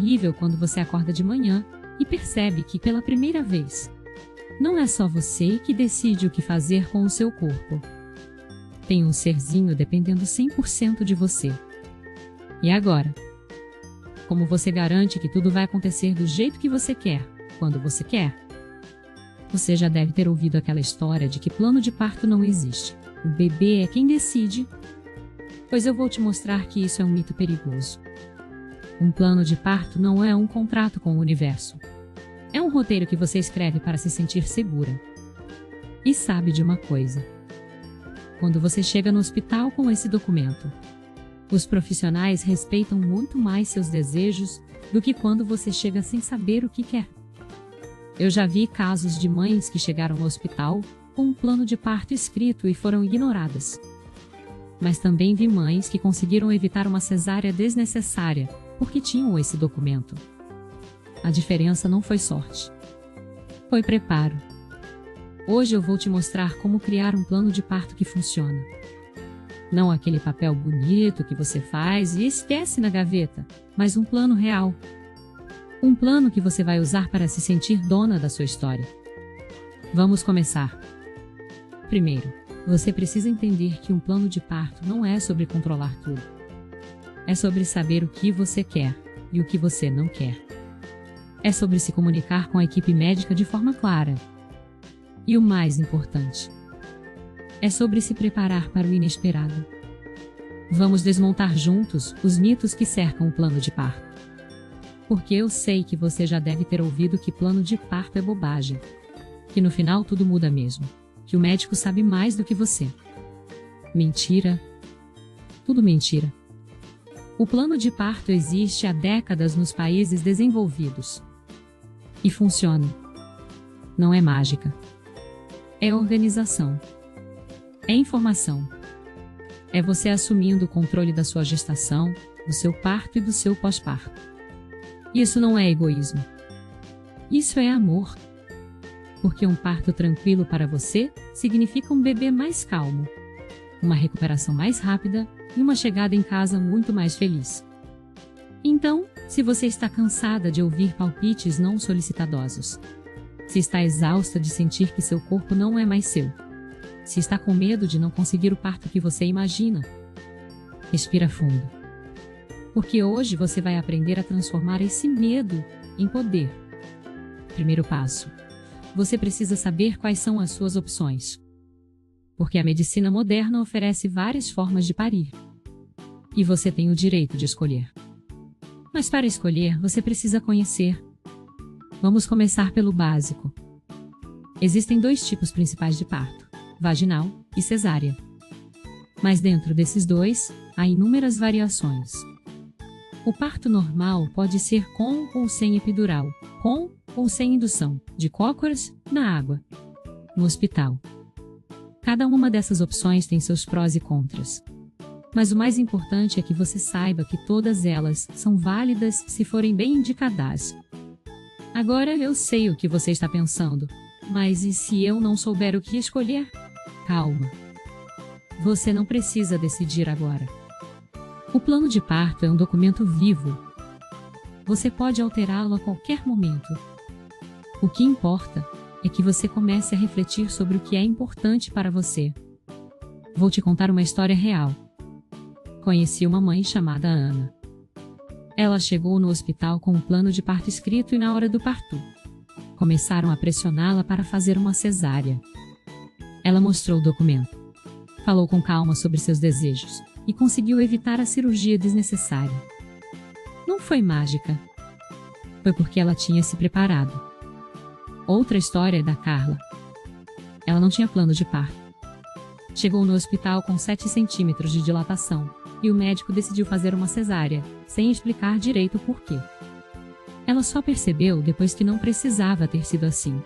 terrível quando você acorda de manhã e percebe que, pela primeira vez, não é só você que decide o que fazer com o seu corpo. Tem um serzinho dependendo 100% de você. E agora? Como você garante que tudo vai acontecer do jeito que você quer, quando você quer? Você já deve ter ouvido aquela história de que plano de parto não existe. O bebê é quem decide. Pois eu vou te mostrar que isso é um mito perigoso. Um plano de parto não é um contrato com o universo. É um roteiro que você escreve para se sentir segura. E sabe de uma coisa? Quando você chega no hospital com esse documento, os profissionais respeitam muito mais seus desejos do que quando você chega sem saber o que quer. Eu já vi casos de mães que chegaram no hospital com um plano de parto escrito e foram ignoradas. Mas também vi mães que conseguiram evitar uma cesárea desnecessária porque tinham esse documento. A diferença não foi sorte. Foi preparo. Hoje eu vou te mostrar como criar um plano de parto que funciona. Não aquele papel bonito que você faz e esquece na gaveta, mas um plano real. Um plano que você vai usar para se sentir dona da sua história. Vamos começar. Primeiro, você precisa entender que um plano de parto não é sobre controlar tudo. É sobre saber o que você quer e o que você não quer. É sobre se comunicar com a equipe médica de forma clara. E o mais importante, é sobre se preparar para o inesperado. Vamos desmontar juntos os mitos que cercam o plano de parto. Porque eu sei que você já deve ter ouvido que plano de parto é bobagem. Que no final tudo muda mesmo. Que o médico sabe mais do que você. Mentira. Tudo mentira. O plano de parto existe há décadas nos países desenvolvidos. E funciona. Não é mágica. É organização. É informação. É você assumindo o controle da sua gestação, do seu parto e do seu pós-parto. Isso não é egoísmo. Isso é amor. Porque um parto tranquilo para você significa um bebê mais calmo, uma recuperação mais rápida e uma chegada em casa muito mais feliz. Então, se você está cansada de ouvir palpites não solicitadosos, se está exausta de sentir que seu corpo não é mais seu, se está com medo de não conseguir o parto que você imagina, respira fundo. Porque hoje você vai aprender a transformar esse medo em poder. Primeiro passo. Você precisa saber quais são as suas opções. Porque a medicina moderna oferece várias formas de parir. E você tem o direito de escolher. Mas para escolher, você precisa conhecer. Vamos começar pelo básico. Existem dois tipos principais de parto: vaginal e cesárea. Mas dentro desses dois, há inúmeras variações. O parto normal pode ser com ou sem epidural, com ou sem indução, de cócoras, na água, no hospital. Cada uma dessas opções tem seus prós e contras. Mas o mais importante é que você saiba que todas elas são válidas se forem bem indicadas. Agora eu sei o que você está pensando, mas e se eu não souber o que escolher? Calma. Você não precisa decidir agora. O plano de parto é um documento vivo. Você pode alterá-lo a qualquer momento. O que importa é que você comece a refletir sobre o que é importante para você. Vou te contar uma história real. Conheci uma mãe chamada Ana. Ela chegou no hospital com um plano de parto escrito e na hora do parto começaram a pressioná-la para fazer uma cesárea. Ela mostrou o documento. Falou com calma sobre seus desejos e conseguiu evitar a cirurgia desnecessária. Não foi mágica. Foi porque ela tinha se preparado. Outra história é da Carla. Ela não tinha plano de parto. Chegou no hospital com 7 centímetros de dilatação e o médico decidiu fazer uma cesárea, sem explicar direito o porquê. Ela só percebeu depois que não precisava ter sido assim.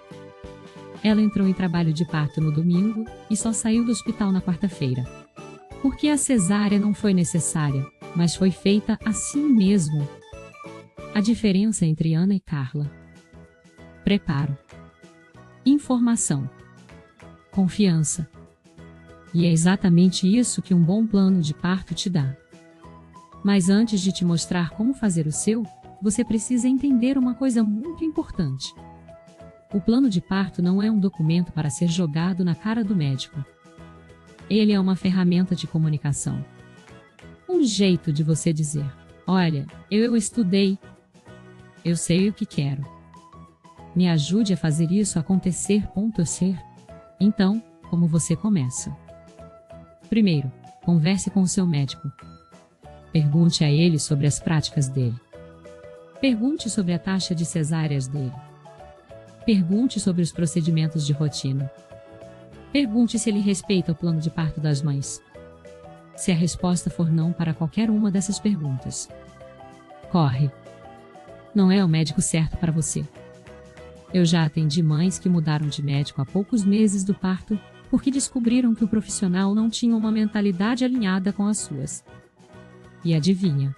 Ela entrou em trabalho de parto no domingo e só saiu do hospital na quarta-feira. Porque a cesárea não foi necessária, mas foi feita assim mesmo. A diferença entre Ana e Carla: preparo, informação, confiança. E é exatamente isso que um bom plano de parto te dá. Mas antes de te mostrar como fazer o seu, você precisa entender uma coisa muito importante. O plano de parto não é um documento para ser jogado na cara do médico. Ele é uma ferramenta de comunicação. Um jeito de você dizer: olha, eu estudei, eu sei o que quero. Me ajude a fazer isso acontecer. Ser. Então, como você começa? Primeiro, converse com o seu médico. Pergunte a ele sobre as práticas dele. Pergunte sobre a taxa de cesáreas dele. Pergunte sobre os procedimentos de rotina. Pergunte se ele respeita o plano de parto das mães. Se a resposta for não para qualquer uma dessas perguntas, corre. Não é o médico certo para você. Eu já atendi mães que mudaram de médico há poucos meses do parto porque descobriram que o profissional não tinha uma mentalidade alinhada com as suas. E adivinha?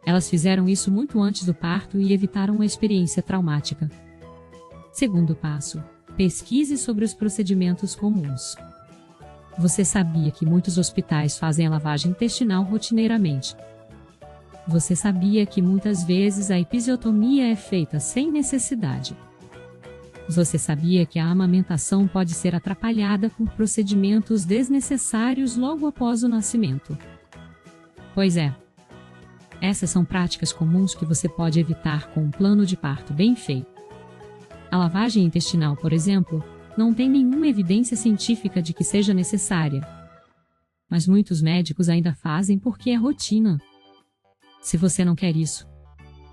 Elas fizeram isso muito antes do parto e evitaram uma experiência traumática. Segundo passo: pesquise sobre os procedimentos comuns. Você sabia que muitos hospitais fazem a lavagem intestinal rotineiramente? Você sabia que muitas vezes a episiotomia é feita sem necessidade? Você sabia que a amamentação pode ser atrapalhada por procedimentos desnecessários logo após o nascimento? Pois é. Essas são práticas comuns que você pode evitar com um plano de parto bem feito. A lavagem intestinal, por exemplo, não tem nenhuma evidência científica de que seja necessária. Mas muitos médicos ainda fazem porque é rotina. Se você não quer isso,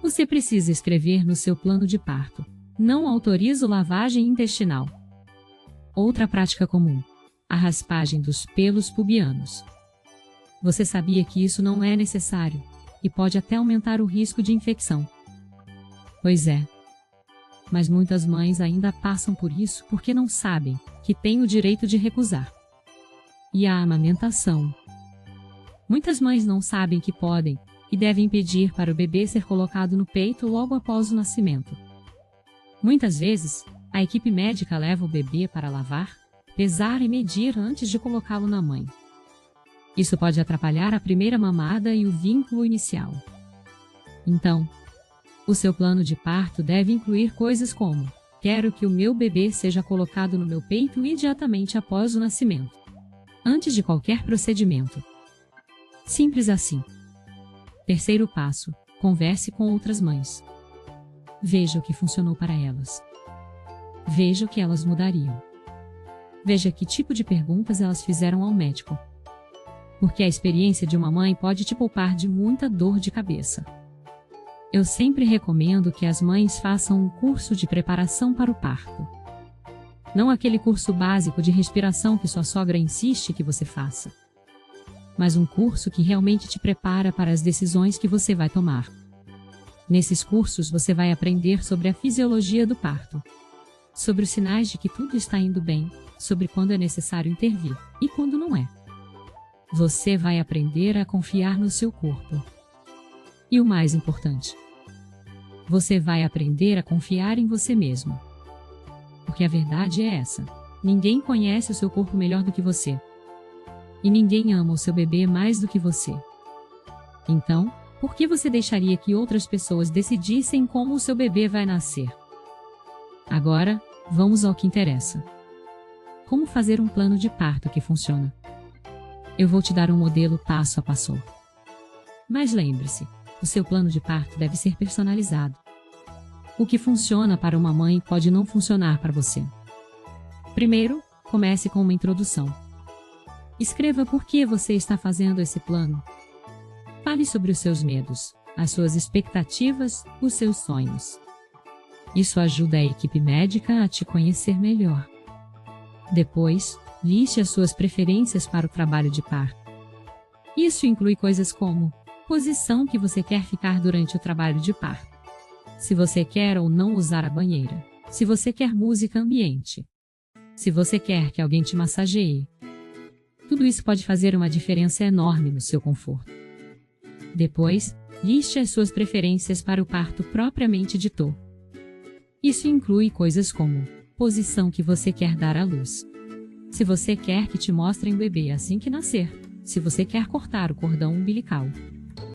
você precisa escrever no seu plano de parto: não autorizo lavagem intestinal. Outra prática comum: a raspagem dos pelos pubianos. Você sabia que isso não é necessário e pode até aumentar o risco de infecção? Pois é. Mas muitas mães ainda passam por isso porque não sabem que têm o direito de recusar. E a amamentação. Muitas mães não sabem que podem e devem pedir para o bebê ser colocado no peito logo após o nascimento. Muitas vezes, a equipe médica leva o bebê para lavar, pesar e medir antes de colocá-lo na mãe. Isso pode atrapalhar a primeira mamada e o vínculo inicial. Então, o seu plano de parto deve incluir coisas como: quero que o meu bebê seja colocado no meu peito imediatamente após o nascimento, antes de qualquer procedimento. Simples assim. Terceiro passo: converse com outras mães. Veja o que funcionou para elas. Veja o que elas mudariam. Veja que tipo de perguntas elas fizeram ao médico. Porque a experiência de uma mãe pode te poupar de muita dor de cabeça. Eu sempre recomendo que as mães façam um curso de preparação para o parto. Não aquele curso básico de respiração que sua sogra insiste que você faça, mas um curso que realmente te prepara para as decisões que você vai tomar. Nesses cursos você vai aprender sobre a fisiologia do parto, sobre os sinais de que tudo está indo bem, sobre quando é necessário intervir e quando não é. Você vai aprender a confiar no seu corpo. E o mais importante, você vai aprender a confiar em você mesmo. Porque a verdade é essa: ninguém conhece o seu corpo melhor do que você. E ninguém ama o seu bebê mais do que você. Então, por que você deixaria que outras pessoas decidissem como o seu bebê vai nascer? Agora, vamos ao que interessa. Como fazer um plano de parto que funciona? Eu vou te dar um modelo passo a passo. Mas lembre-se, o seu plano de parto deve ser personalizado. O que funciona para uma mãe pode não funcionar para você. Primeiro, comece com uma introdução. Escreva por que você está fazendo esse plano. Fale sobre os seus medos, as suas expectativas, os seus sonhos. Isso ajuda a equipe médica a te conhecer melhor. Depois, liste as suas preferências para o trabalho de parto. Isso inclui coisas como posição que você quer ficar durante o trabalho de parto, se você quer ou não usar a banheira, se você quer música ambiente, se você quer que alguém te massageie. Tudo isso pode fazer uma diferença enorme no seu conforto. Depois, liste as suas preferências para o parto propriamente dito. Isso inclui coisas como posição que você quer dar à luz, se você quer que te mostrem o bebê assim que nascer, se você quer cortar o cordão umbilical,